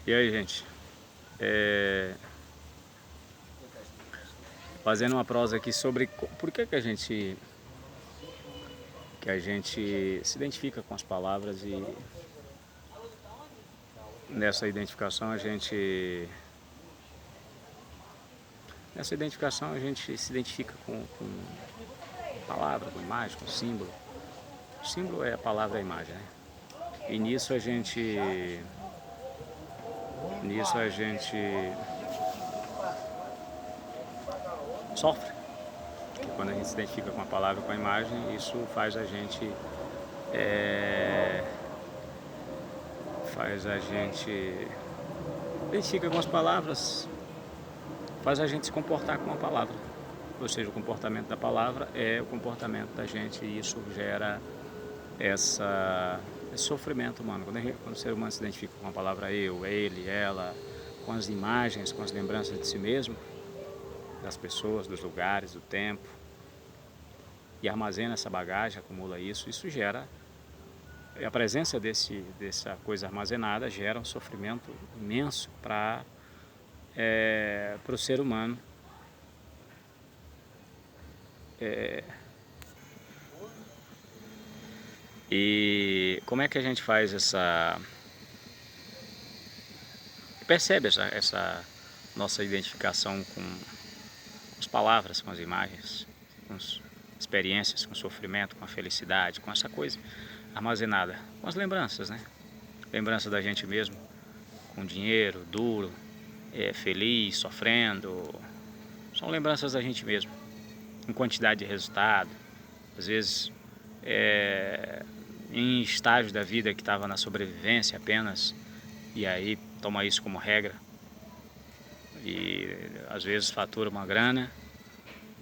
E aí, gente, fazendo uma prosa aqui sobre por que a gente se identifica com as palavras e nessa identificação a gente se identifica com palavra, com imagem, com símbolo. O símbolo é a palavra e a imagem, né? E nisso a gente sofre. Porque quando a gente se identifica com a palavra, com a imagem, isso faz a gente identifica com as palavras, faz a gente se comportar com a palavra. Ou seja, o comportamento da palavra é o comportamento da gente e isso gera esse sofrimento humano. Quando o ser humano se identifica com a palavra eu, ele, ela, com as imagens, com as lembranças de si mesmo, das pessoas, dos lugares, do tempo, e armazena essa bagagem, acumula isso gera, a presença dessa coisa armazenada gera um sofrimento imenso para o ser humano. E como é que a gente faz percebe essa nossa identificação com as palavras, com as imagens, com as experiências, com o sofrimento, com a felicidade, com essa coisa armazenada, com as lembranças, né? Lembrança da gente mesmo, com dinheiro, duro, feliz, sofrendo. São lembranças da gente mesmo, em quantidade de resultado, às vezes em estágio da vida que estava na sobrevivência apenas, e aí toma isso como regra, e às vezes fatura uma grana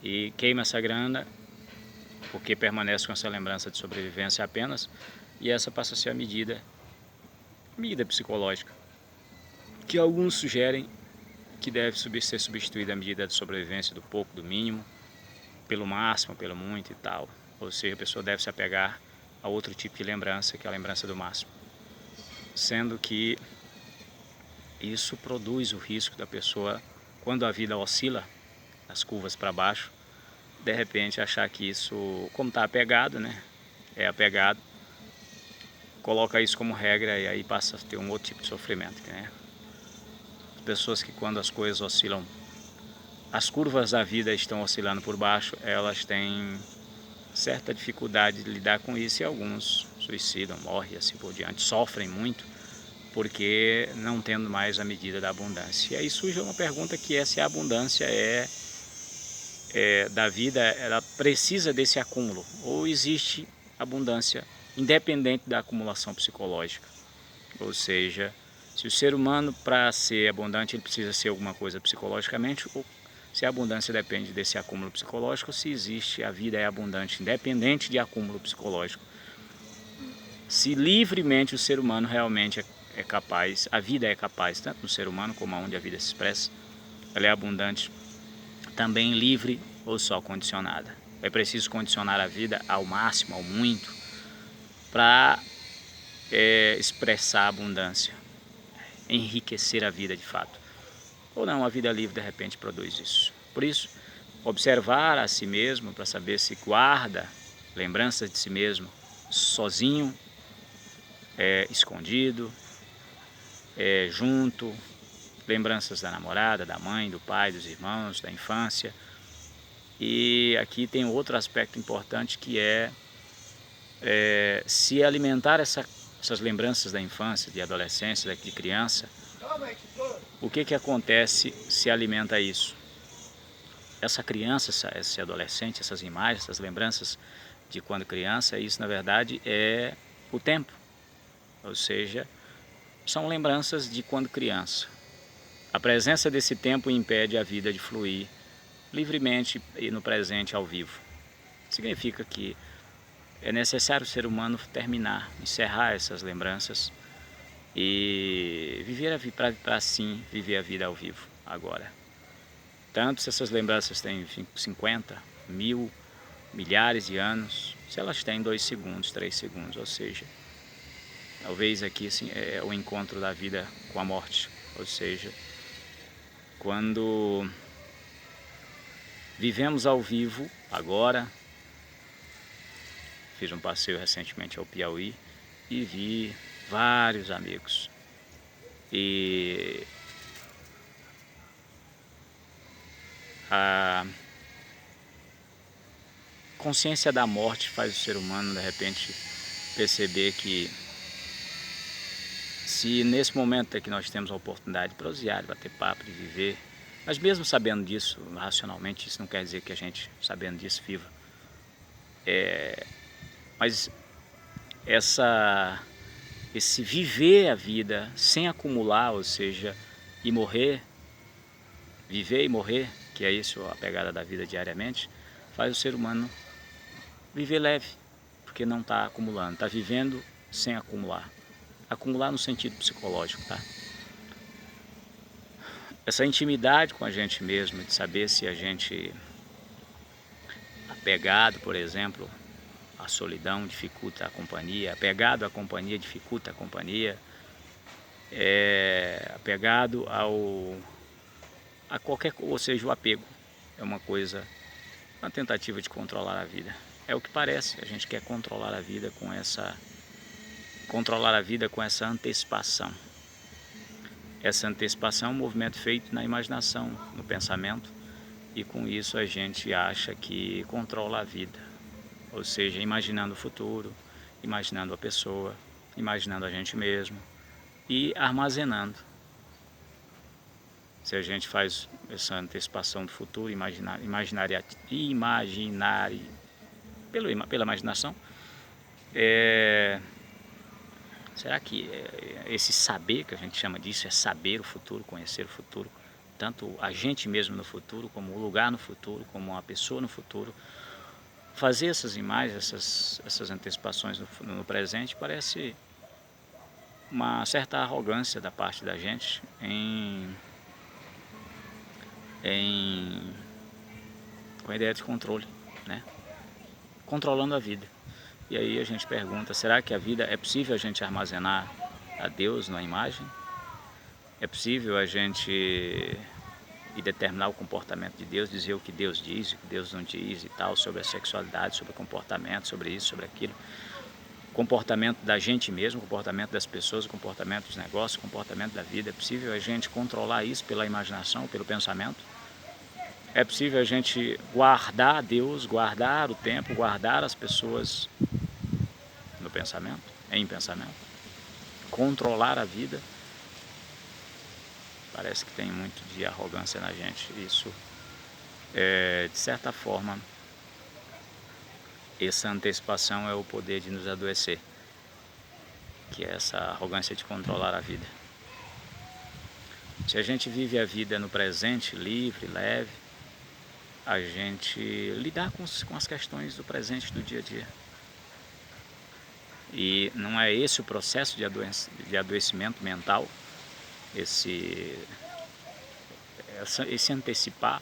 e queima essa grana porque permanece com essa lembrança de sobrevivência apenas, e essa passa a ser a medida psicológica, que alguns sugerem que deve ser substituída a medida de sobrevivência do pouco, do mínimo, pelo máximo, pelo muito e tal. Ou seja, a pessoa deve se apegar a outro tipo de lembrança, que é a lembrança do máximo. Sendo que isso produz o risco da pessoa, quando a vida oscila, as curvas para baixo, de repente achar que isso, como está apegado, né? É apegado, coloca isso como regra e aí passa a ter um outro tipo de sofrimento, né? As pessoas que quando as coisas oscilam, as curvas da vida estão oscilando por baixo, elas têm certa dificuldade de lidar com isso e alguns suicidam, morrem e assim por diante, sofrem muito porque não tendo mais a medida da abundância. E aí surge uma pergunta que é se a abundância da vida, ela precisa desse acúmulo, ou existe abundância independente da acumulação psicológica. Ou seja, se o ser humano, para ser abundante, ele precisa ser alguma coisa psicologicamente, ou se a abundância depende desse acúmulo psicológico, ou se existe, a vida é abundante independente de acúmulo psicológico. Se livremente o ser humano realmente é capaz, a vida é capaz, tanto no ser humano como onde a vida se expressa, ela é abundante, também livre ou só condicionada. É preciso condicionar a vida ao máximo, ao muito, para expressar a abundância, enriquecer a vida de fato. Ou não, a vida livre de repente produz isso. Por isso, observar a si mesmo para saber se guarda lembranças de si mesmo sozinho, escondido, junto, lembranças da namorada, da mãe, do pai, dos irmãos, da infância. E aqui tem outro aspecto importante que se alimentar essas lembranças da infância, de adolescência, de criança. O que acontece se alimenta isso? Essa criança, esse adolescente, essas imagens, essas lembranças de quando criança, isso na verdade é o tempo. Ou seja, são lembranças de quando criança. A presença desse tempo impede a vida de fluir livremente e no presente ao vivo. Significa que é necessário o ser humano terminar, encerrar essas lembranças e viver para assim viver a vida ao vivo agora. Tanto se essas lembranças têm 50, 1000, milhares de anos, se elas têm 2 segundos, 3 segundos, ou seja, Talvez aqui assim, é o encontro da vida com a morte, ou seja, quando vivemos ao vivo, agora, fiz um passeio recentemente ao Piauí e vi vários amigos. E a consciência da morte faz o ser humano, de repente, perceber que se nesse momento é que nós temos a oportunidade de prosear, de bater papo, de viver, mas mesmo sabendo disso, racionalmente, isso não quer dizer que a gente, sabendo disso, viva. Mas esse viver a vida sem acumular, ou seja, e morrer, viver e morrer, que é isso a pegada da vida diariamente, faz o ser humano viver leve, porque não está acumulando, está vivendo sem acumular. Acumular no sentido psicológico, tá? Essa intimidade com a gente mesmo, de saber se a gente, apegado, por exemplo, à solidão dificulta a companhia, apegado à companhia dificulta a companhia, apegado a qualquer coisa, ou seja, o apego é uma coisa, uma tentativa de controlar a vida. É o que parece, a gente quer controlar a vida com essa antecipação. Essa antecipação é um movimento feito na imaginação, no pensamento, e com isso a gente acha que controla a vida, ou seja, imaginando o futuro, imaginando a pessoa, imaginando a gente mesmo e armazenando. Se a gente faz essa antecipação do futuro, pela imaginação, será que esse saber, que a gente chama disso, é saber o futuro, conhecer o futuro, tanto a gente mesmo no futuro, como o lugar no futuro, como uma pessoa no futuro, fazer essas imagens, essas antecipações no presente, parece uma certa arrogância da parte da gente com a ideia de controle, né? Controlando a vida. E aí a gente pergunta, será que a vida, é possível a gente armazenar a Deus na imagem? É possível a gente ir determinar o comportamento de Deus, dizer o que Deus diz, o que Deus não diz e tal, sobre a sexualidade, sobre o comportamento, sobre isso, sobre aquilo. Comportamento da gente mesmo, comportamento das pessoas, comportamento dos negócios, comportamento da vida. É possível a gente controlar isso pela imaginação, pelo pensamento? É possível a gente guardar Deus, guardar o tempo, guardar as pessoas no pensamento, em pensamento? Controlar a vida? Parece que tem muito de arrogância na gente. Isso, de certa forma, essa antecipação é o poder de nos adoecer, que é essa arrogância de controlar a vida. Se a gente vive a vida no presente, livre, leve, a gente lidar com as questões do presente, do dia a dia. E não é esse o processo de adoecimento mental, esse antecipar.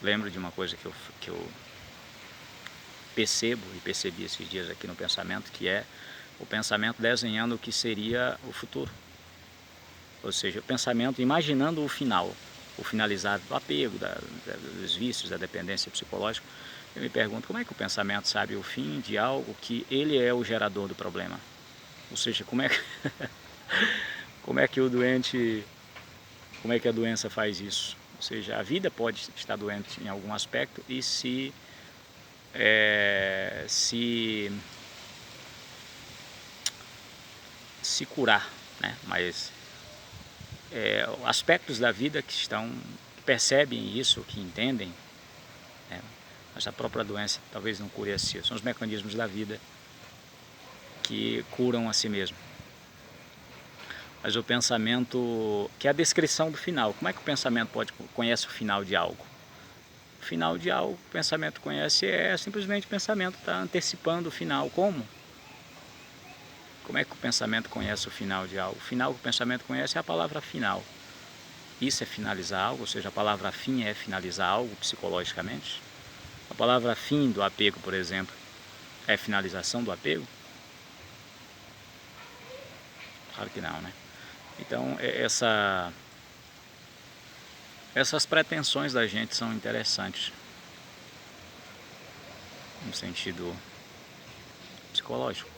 Lembro de uma coisa que eu percebo e percebi esses dias aqui no pensamento, que é o pensamento desenhando o que seria o futuro. Ou seja, o pensamento imaginando o final, o finalizado do apego, dos vícios, da dependência psicológica. Eu me pergunto, como é que o pensamento sabe o fim de algo que ele é o gerador do problema? Ou seja, como é que a doença faz isso? Ou seja, a vida pode estar doente em algum aspecto e se curar, né? Mas aspectos da vida que percebem isso, que entendem, né? Mas a própria doença talvez não cure a si. São os mecanismos da vida que curam a si mesmo. Mas o pensamento, que é a descrição do final. Como é que o pensamento conhece o final de algo? O final de algo, o pensamento conhece, simplesmente o pensamento está antecipando o final. Como? Como é que o pensamento conhece o final de algo? O final que o pensamento conhece é a palavra final. Isso é finalizar algo, ou seja, a palavra fim é finalizar algo psicologicamente. A palavra fim do apego, por exemplo, é finalização do apego. Claro que não, né? Então, essas pretensões da gente são interessantes no sentido psicológico.